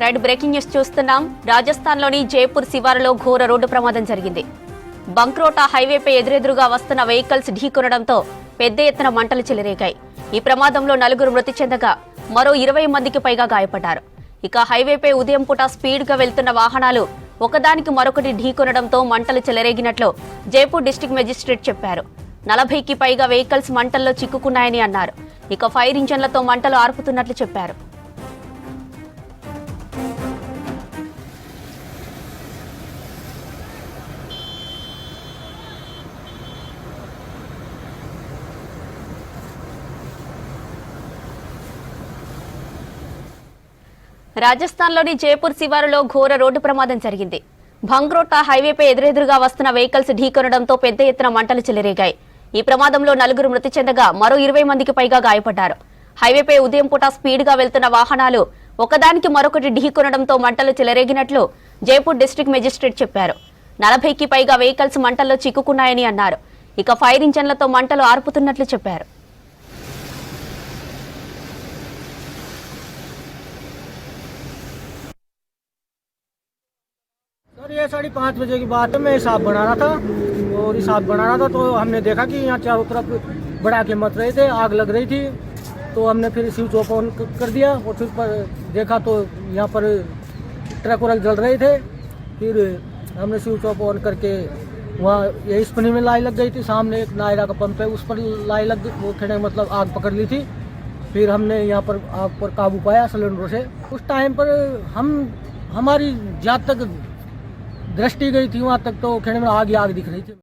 Right breaking news చూస్తున్నాం. రాజస్థాన్లోని జైపూర్ శివారులో ఘోర రోడ్డు ప్రమాదం జరిగింది. బంక్రోటా హైవేపై ఎదురెదురుగా వస్తున్న వెహికల్స్ ఢీకొనడంతో పెద్ద ఎత్తున మంటలు చెలరేగాయి. ఈ ప్రమాదంలో 4 మృతి చెందగా మరో 20 మందికి పైగా గాయపడ్డారు. ఇక హైవేపై ఉదయం పూట స్పీడ్ గా వెళ్తున్న వాహనాలు ఒకదానికి మరొకటి ఢీకొనడంతో మంటలు చెలరేగినట్లు జైపూర్ డిస్ట్రిక్ట్ మెజిస్ట్రేట్ చెప్పారు. 40కి పైగా వెహికల్స్ మంటల్లో చిక్కుకున్నాయని అన్నారు. ఇక ఫైర్ ఇంజన్లతో మంటలు ఆర్పుతున్నట్లు చెప్పారు. రాజస్థాన్లోని జైపూర్ శివారులో ఘోర రోడ్డు ప్రమాదం జరిగింది. బంక్రోటా హైవేపై ఎదురెదురుగా వస్తున్న వెహికల్స్ ఢీకొనడంతో పెద్ద ఎత్తున మంటలు చెలరేగాయి. ఈ ప్రమాదంలో 4 మృతి చెందగా మరో 20 మందికి పైగా గాయపడ్డారు. హైవేపై ఉదయం పూట స్పీడ్ గా వెళ్తున్న వాహనాలు ఒకదానికి మరొకటి ఢీకొనడంతో మంటలు చెలరేగినట్లు జైపూర్ డిస్ట్రిక్ట్ మెజిస్ట్రేట్ చెప్పారు. 40కి పైగా వెహికల్స్ మంటల్లో చిక్కుకున్నాయని అన్నారు. ఇక ఫైర్ ఇంజన్లతో మంటలు ఆర్పుతున్నట్లు చెప్పారు. ये 5:30 बजे की बात है। मैं हिसाब बना रहा था और हिसाब बना रहा था तो हमने देखा कि यहाँ चारों तरफ भड़ाके मच रहे थे, आग लग रही थी। तो हमने फिर स्विच ऑफ ऑन कर दिया और फिर पर देखा तो यहाँ पर ट्रक वरक जल रहे थे। फिर हमने स्विच ऑफ ऑन करके वहाँ ये स्पनी में लाई लग गई थी। सामने एक नायरा का पंप है, उस पर लाई लग वो खड़े मतलब आग पकड़ ली थी। फिर हमने यहाँ पर आग पर काबू पाया सिलेंडर से। उस टाइम पर हमारी जहाँ तक दृष्टि गई थी वहाँ तक तो खेड़े में आग ही आग दिख रही थी।